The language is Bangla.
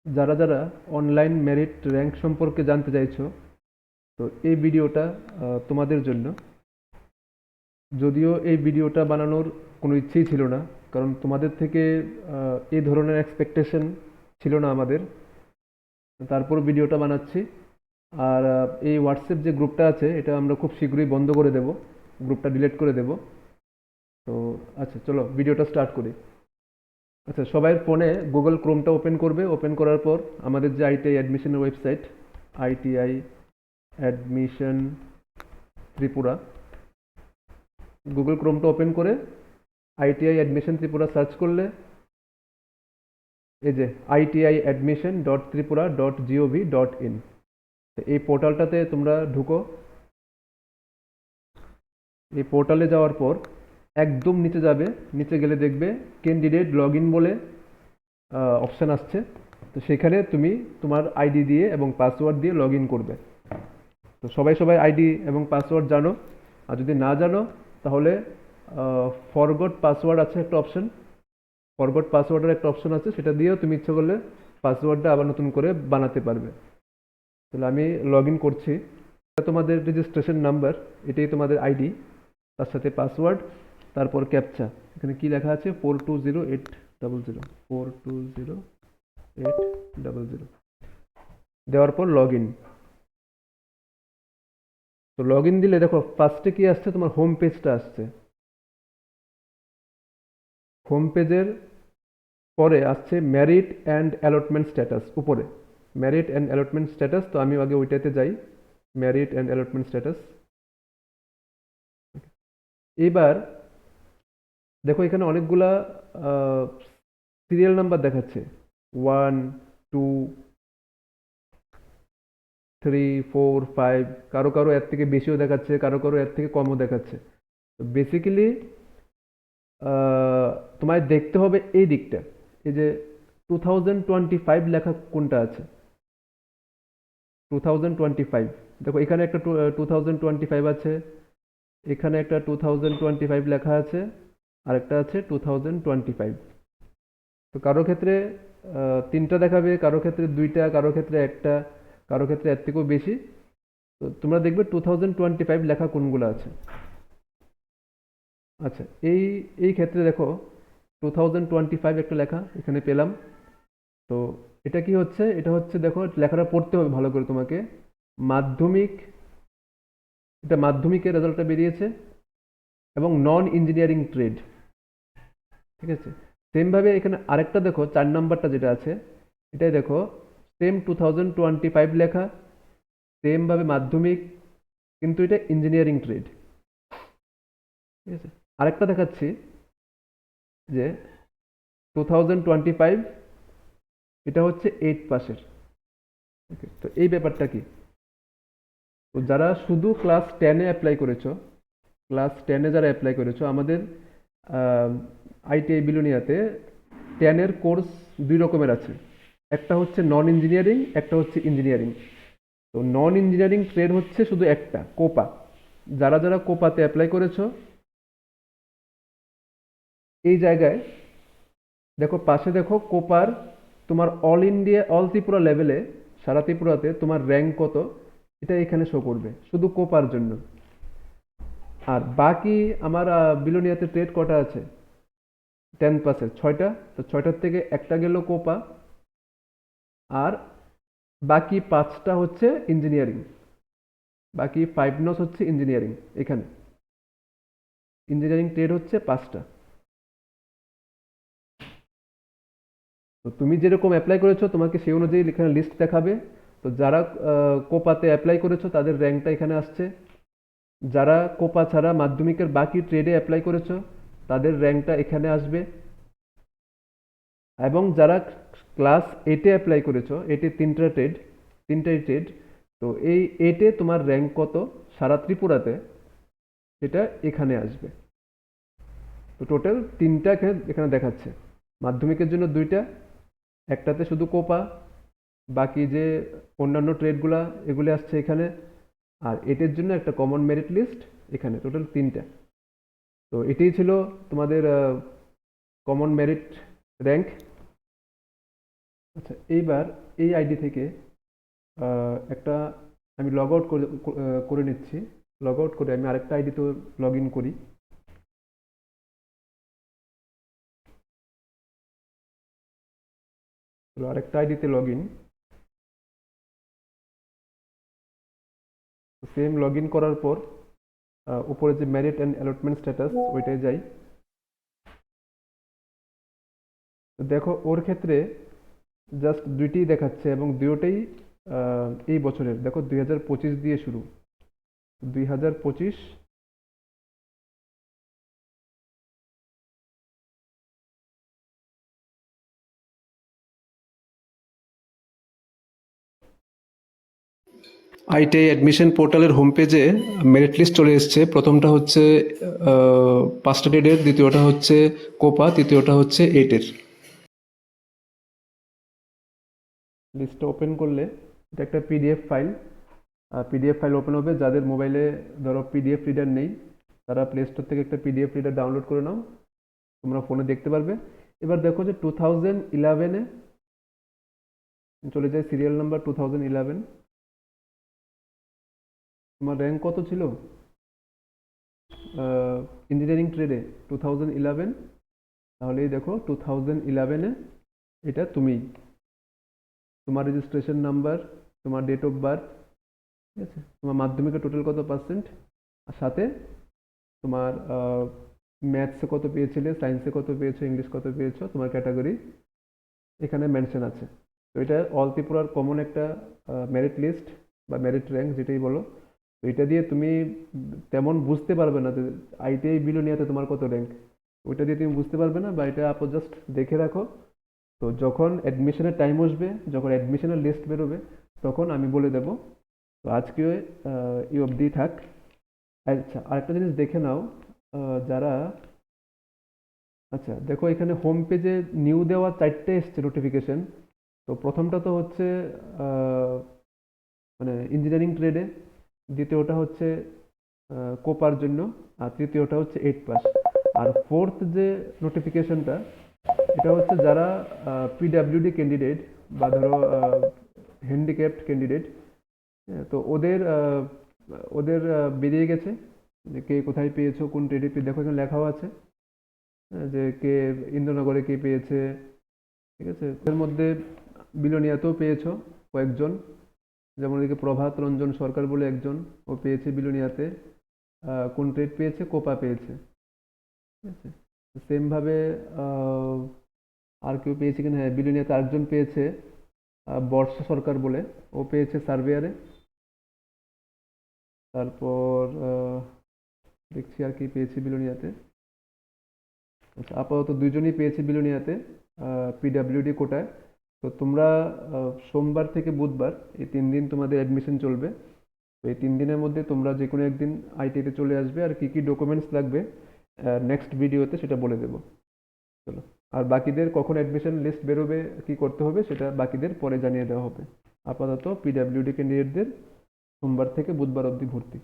যারা যারা অনলাইন মেরিট র্যাঙ্ক সম্পর্কে জানতে চাইছো, তো এই ভিডিওটা তোমাদের জন্য। যদিও এই ভিডিওটা বানানোর কোনো ইচ্ছেই ছিল না, কারণ তোমাদের থেকে এই ধরনের এক্সপেকটেশন ছিল না আমাদের। তারপর ভিডিওটা বানাচ্ছি। আর এই হোয়াটসঅ্যাপ যে গ্রুপটা আছে, এটা আমরা খুব শীঘ্রই বন্ধ করে দেব, গ্রুপটা ডিলিট করে দেব। তো আচ্ছা, চলো ভিডিওটা স্টার্ট করি। আচ্ছা, সবাই ফোনে গুগল ক্রোমটা ওপেন করবে। ওপেন করার পর আমাদের যে আইটিআই অ্যাডমিশনের website, ITI admission Tripura, Google ক্রোমটা ওপেন করে আইটিআই অ্যাডমিশন ত্রিপুরা সার্চ করলে এই যে iti.admission.tripura.gov.in, এই পোর্টালটাতে তোমরা ঢুকো। এই পোর্টালে যাওয়ার পর একদম নিচে যাবে, নিচে গেলে দেখবে ক্যান্ডিডেট লগ ইন বলে অপশান আসছে। তো সেখানে তুমি তোমার আইডি দিয়ে এবং পাসওয়ার্ড দিয়ে লগ ইন করবে। তো সবাই আইডি এবং পাসওয়ার্ড জানো। আর যদি না জানো তাহলে ফরগট পাসওয়ার্ড আছে একটা অপশন, ফরগট পাসওয়ার্ডের একটা অপশন আছে, সেটা দিয়েও তুমি ইচ্ছে করলে পাসওয়ার্ডটা আবার নতুন করে বানাতে পারবে। তাহলে আমি লগ ইন করছি। এটা তোমাদের রেজিস্ট্রেশন নাম্বার, এটাই তোমাদের আইডি, তার সাথে পাসওয়ার্ড, তারপর ক্যাপচা। এখানে কি লেখা আছে? 420800, 420800 দেওয়ার পর লগ ইন। তো লগ ইন দিলে দেখো ফার্স্টে কি আসছে, তোমার হোম পেজটা আসছে। হোম পেজের পরে আসছে মেরিট অ্যান্ড অ্যালটমেন্ট স্ট্যাটাস, উপরে মেরিট অ্যান্ড অ্যালটমেন্ট স্ট্যাটাস। তো আমি আগে ওইটাতে যাই, মেরিট অ্যান্ড অ্যালটমেন্ট স্ট্যাটাস। এবার দেখো এখানে অনেকগুলা সিরিয়াল নাম্বার দেখাচ্ছে, 1 2 3 4 5, কারো কারো এর থেকে বেশিও দেখাচ্ছে, কারো কারো এর থেকে কমও দেখাচ্ছে। তো বেসিক্যালি তোমায় দেখতে হবে এই দিকটা, এই যে 2025 লেখা কোনটা আছে, 2025। দেখো এখানে একটা 2025 আছে, এখানে একটা 2025 লেখা আছে, আর একটা আছে 2025। তো কারো ক্ষেত্রে তিনটা দেখাবে, কারো ক্ষেত্রে দুইটা, কারো ক্ষেত্রে একটা, কারো ক্ষেত্রে এর থেকেও বেশি। তো তোমরা দেখবে 2025 লেখা কোনগুলো আছে। আচ্ছা, এই এই ক্ষেত্রে দেখো 2025 একটা লেখা এখানে পেলাম। তো এটা কি হচ্ছে? এটা হচ্ছে, দেখো লেখাটা পড়তে হবে ভালো করে তোমাকে। মাধ্যমিক, এটা মাধ্যমিকের রেজাল্টটা বেরিয়েছে, এবং নন ইঞ্জিনিয়ারিং ট্রেড, ঠিক আছে। সেম ভাবে এখানে আরেকটা দেখো, 4 নাম্বারটা যেটা আছে, এটাই দেখো সেম 2025 লেখা, সেম ভাবে মাধ্যমিক, কিন্তু এটা ইঞ্জিনিয়ারিং ট্রেড, ঠিক আছে। আরেকটা দেখাচ্ছি যে 2025, এটা হচ্ছে 8 পাসের। ওকে, তো এই ব্যাপারটা কি? তো যারা শুধু ক্লাস 10-এ অ্যাপ্লাই করেছো, ক্লাস 10-এ যারা অ্যাপ্লাই করেছো আমাদের আইটিআই বিলোনিয়াতে 10-এর কোর্স দুই রকমের আছে, একটা হচ্ছে নন ইঞ্জিনিয়ারিং, একটা হচ্ছে ইঞ্জিনিয়ারিং। তো নন ইঞ্জিনিয়ারিং ট্রেড হচ্ছে শুধু একটা, কোপা। যারা যারা কোপাতে অ্যাপ্লাই করেছো, এই জায়গায় দেখো পাশে দেখো কোপার তোমার অল ইন্ডিয়া, অল ত্রিপুরা লেভেলে, সারা ত্রিপুরাতে তোমার র্যাঙ্ক কত, এটা এখানে শো করবে শুধু কোপার জন্য। আর বাকি আমার বিলোনিয়াতে ট্রেড কটা আছে, 10 পাসের 6টা। তো 6টার থেকে একটা গেল কোপা, আর বাকি 5টা হচ্ছে ইঞ্জিনিয়ারিং, বাকি 5 নস হচ্ছে ইঞ্জিনিয়ারিং। এখানে ইঞ্জিনিয়ারিং ট্রেড হচ্ছে 5টা। তো তুমি যেরকম অ্যাপ্লাই করেছো তোমাকে সেই অনুযায়ী এখানে লিস্ট দেখাবে। তো যারা কোপাতে অ্যাপ্লাই করেছো তাদের র্যাঙ্কটা এখানে আসছে, যারা কোপা ছাড়া মাধ্যমিকের বাকি ট্রেডে অ্যাপ্লাই করেছো তাদের র্যাঙ্কটা এখানে আসবে, এবং যারা ক্লাস 8-এ অ্যাপ্লাই করেছো, 8-এ তিনটাই ট্রেড, তো এই 8-এ তোমার র্যাঙ্ক কত সারা ত্রিপুরাতে, সেটা এখানে আসবে। তো টোটাল তিনটা এখানে দেখাচ্ছে, মাধ্যমিকের জন্য দুইটা, একটাতে শুধু কোপা, বাকি যে অন্যান্য ট্রেডগুলা এগুলো আসছে এখানে, আর এটের জন্য একটা কমন মেরিট লিস্ট এখানে, টোটাল তিনটা। তো এটাই ছিল তোমাদের কমন মেরিট র্যাঙ্ক। আচ্ছা, এইবার এই আইডি থেকে একটা আমি লগ আউট করে নিচ্ছি। লগ আউট করে আমি আরেকটা আইডিতে লগ ইন করি। আরেকটা আইডিতে log in, same log in করার পর উপরে যে মেরিট অ্যান্ড অ্যালটমেন্ট স্ট্যাটাস ওইটায় যাই। তো দেখো ওর ক্ষেত্রে জাস্ট দুইটিই দেখাচ্ছে এবং দুটোই এই বছরের। দেখো 2025 দিয়ে শুরু, 2025। আইটিআই অ্যাডমিশন পোর্টালের হোম পেজে মেরিট লিস্ট চলে এসছে। প্রথমটা হচ্ছে 5টা ট্রেডের, দ্বিতীয়টা হচ্ছে কোপা, তৃতীয়টা হচ্ছে 8-এর। লিস্টটা ওপেন করলে এটা একটা পিডিএফ ফাইল ওপেন হবে। যাদের মোবাইলে ধরো পিডিএফ রিডার নেই তারা প্লে স্টোর থেকে একটা পিডিএফ রিডার ডাউনলোড করে নাও, তোমরা ফোনে দেখতে পারবে। এবার দেখো যে 2011-এ চলে যায়, সিরিয়াল নাম্বার 2011। তোমার র্যাঙ্ক কত ছিল ইঞ্জিনিয়ারিং ট্রেডে 2011? তাহলে এই দেখো 2011-এ এটা তুমি, তোমার রেজিস্ট্রেশন নাম্বার, তোমার ডেট অফ বার্থ, ঠিক আছে, তোমার মাধ্যমিকে টোটাল কত পার্সেন্ট, আর সাথে তোমার ম্যাথসে কত পেয়েছিলে, সায়েন্সে কত পেয়েছো, ইংলিশ কত পেয়েছো, তোমার ক্যাটাগরি এখানে মেনশন আছে। তো এটা অল ত্রিপুরার কমন একটা মেরিট লিস্ট বা মেরিট র্যাঙ্ক যেটাই বলো। তো এটা দিয়ে তুমি তেমন বুঝতে পারবে না যে আইটিআই বিলোনিয়াতে তোমার কত র্যাঙ্ক, ওইটা দিয়ে তুমি বুঝতে পারবে না, বা এটা আপো জাস্ট দেখে রাখো। তো যখন অ্যাডমিশনের টাইম আসবে, যখন অ্যাডমিশনের লিস্ট বেরোবে, তখন আমি বলে দেবো। তো আজকে এই অবধি থাক। আচ্ছা, আরেকটা জিনিস দেখে নাও, যারা, আচ্ছা দেখো এখানে হোম পেজে নিউ দেওয়া 4টে এসছে নোটিফিকেশন। তো প্রথমটা তো হচ্ছে মানে ইঞ্জিনিয়ারিং ট্রেডে, দ্বিতীয়টা হচ্ছে কোপার জন্য, আর তৃতীয়টা হচ্ছে 8 পাস। আর ফোর্থ যে নোটিফিকেশনটা, এটা হচ্ছে যারা পিডাব্লিউডি ক্যান্ডিডেট বা ধরো হ্যান্ডিক্যাপড ক্যান্ডিডেট। তো ওদের ওদের বেরিয়ে গেছে যে কে কোথায় পেয়েছো, কোন ট্রেডে দেখো এখানে লেখাও আছে যে কে ইন্দ্রনগরে কে পেয়েছে, ঠিক আছে। এর মধ্যে বিলোনিয়াতেও পেয়েছো কয়েকজন, যেমন এদিকে প্রভাত রঞ্জন সরকার বলে একজন, ও পেয়েছে বিলোনিয়াতে। কোন ট্রেড পেয়েছে, কোপা পেয়েছে, ঠিক আছে। সেম ভাবে আর কেউ পেয়েছে কিনা, হ্যাঁ বিলোনিয়াতে আরেকজন পেয়েছে, বর্ষা সরকার বলে, ও পেয়েছে সার্ভেয়ারে। তারপর দেখছি আর কি পেয়েছে বিলোনিয়াতে। আচ্ছা, আপাতত দুইজনই পেয়েছে বিলোনিয়াতে পিডাব্লিউডি কোটায়। তো তোমরা সোমবার থেকে বুধবার এই 3 দিন তোমাদের অ্যাডমিশন চলবে। তো এই 3 দিনের মধ্যে তোমরা যে কোনো একদিন আইটিতে চলে আসবে, আর কি কি ডকুমেন্টস লাগবে নেক্সট ভিডিওতে সেটা বলে দেবো। চলো, আর বাকিদের কখন অ্যাডমিশন লিস্ট বেরোবে, কি করতে হবে সেটা বাকিদের পরে জানিয়ে দেওয়া হবে। আপাতত পিডাব্লিউডি ক্যান্ডিডেটদের সোমবার থেকে বুধবার অবধি ভর্তি।